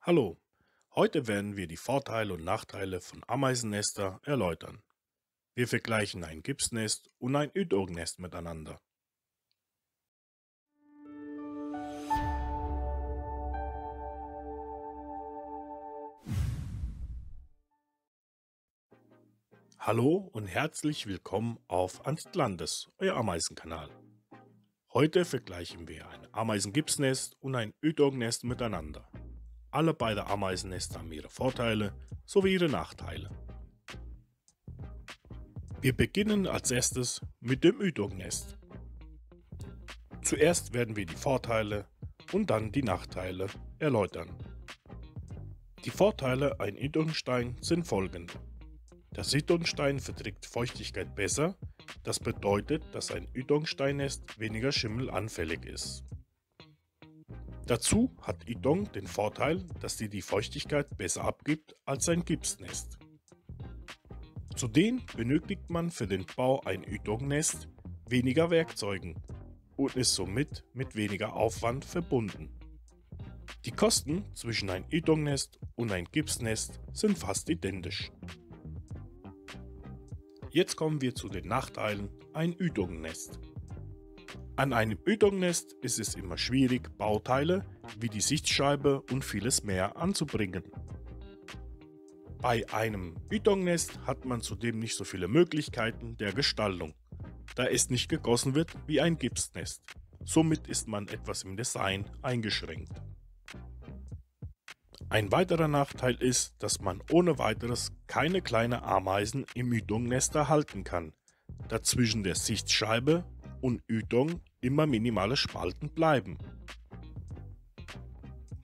Hallo, heute werden wir die Vorteile und Nachteile von Ameisennester erläutern. Wir vergleichen ein Gipsnest und ein Üdogennest miteinander. Hallo und herzlich willkommen auf Atlantis, euer Ameisenkanal. Heute vergleichen wir ein Ameisengipsnest und ein Üdogennest miteinander. Alle beide Ameisennester haben ihre Vorteile sowie ihre Nachteile. Wir beginnen als erstes mit dem Üdogennest. Zuerst werden wir die Vorteile und dann die Nachteile erläutern. Die Vorteile ein Siedlungsstein sind folgende. Der Siedlungsstein verträgt Feuchtigkeit besser, das bedeutet, dass ein Siedlungssteinnest weniger schimmelanfällig ist. Dazu hat Siedlung den Vorteil, dass sie die Feuchtigkeit besser abgibt als ein Gipsnest. Zudem benötigt man für den Bau ein Siedlungsnest weniger Werkzeuge und ist somit mit weniger Aufwand verbunden. Die Kosten zwischen ein Siedlungsnest und ein Gipsnest sind fast identisch. Jetzt kommen wir zu den Nachteilen ein Siedlungsnest. An einem Siedlungsnest ist es immer schwierig, Bauteile wie die Sichtscheibe und vieles mehr anzubringen. Bei einem Siedlungsnest hat man zudem nicht so viele Möglichkeiten der Gestaltung, da es nicht gegossen wird wie ein Gipsnest. Somit ist man etwas im Design eingeschränkt. Ein weiterer Nachteil ist, dass man ohne weiteres keine kleinen Ameisen im Siedlungsnest erhalten kann, da zwischen der Sichtscheibe und Siedlung immer minimale Spalten bleiben.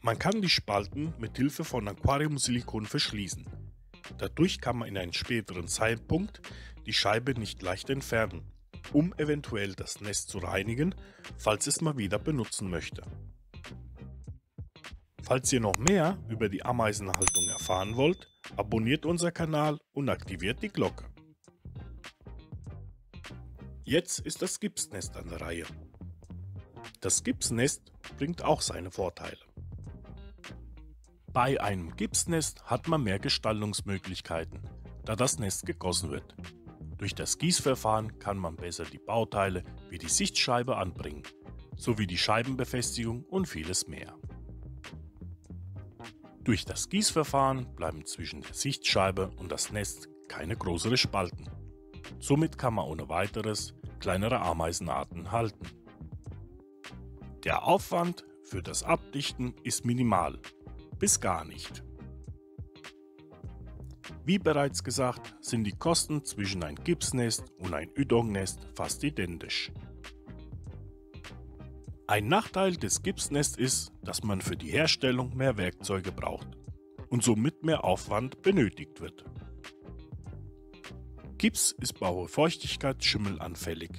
Man kann die Spalten mit Hilfe von Aquariumsilikon verschließen. Dadurch kann man in einem späteren Zeitpunkt die Scheibe nicht leicht entfernen, um eventuell das Nest zu reinigen, falls es mal wieder benutzen möchte. Falls ihr noch mehr über die Ameisenhaltung erfahren wollt, abonniert unser Kanal und aktiviert die Glocke. Jetzt ist das Gipsnest an der Reihe. Das Gipsnest bringt auch seine Vorteile. Bei einem Gipsnest hat man mehr Gestaltungsmöglichkeiten, da das Nest gegossen wird. Durch das Gießverfahren kann man besser die Bauteile wie die Sichtscheibe anbringen, sowie die Scheibenbefestigung und vieles mehr. Durch das Gießverfahren bleiben zwischen der Sichtscheibe und das Nest keine größeren Spalten. Somit kann man ohne weiteres kleinere Ameisenarten halten. Der Aufwand für das Abdichten ist minimal, bis gar nicht. Wie bereits gesagt, sind die Kosten zwischen ein Gipsnest und ein Siedlungsnest fast identisch. Ein Nachteil des Gipsnests ist, dass man für die Herstellung mehr Werkzeuge braucht und somit mehr Aufwand benötigt wird. Gips ist bei hoher Feuchtigkeit schimmelanfällig.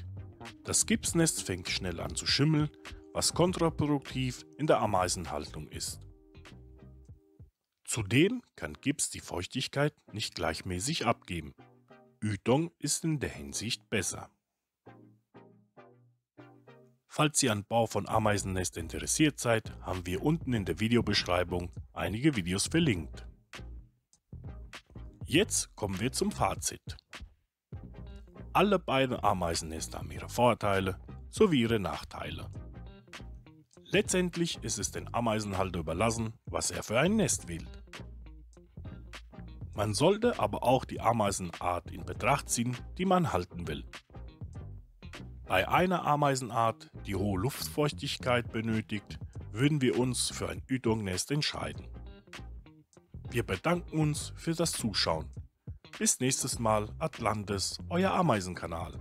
Das Gipsnest fängt schnell an zu schimmeln, was kontraproduktiv in der Ameisenhaltung ist. Zudem kann Gips die Feuchtigkeit nicht gleichmäßig abgeben. Siedlung ist in der Hinsicht besser. Falls ihr an Bau von Ameisennest interessiert seid, haben wir unten in der Videobeschreibung einige Videos verlinkt. Jetzt kommen wir zum Fazit. Alle beiden Ameisennester haben ihre Vorteile sowie ihre Nachteile. Letztendlich ist es den Ameisenhalter überlassen, was er für ein Nest wählt. Man sollte aber auch die Ameisenart in Betracht ziehen, die man halten will. Bei einer Ameisenart, die hohe Luftfeuchtigkeit benötigt, würden wir uns für ein Siedlungsnest entscheiden. Wir bedanken uns für das Zuschauen. Bis nächstes Mal, Atlantis, euer Ameisenkanal.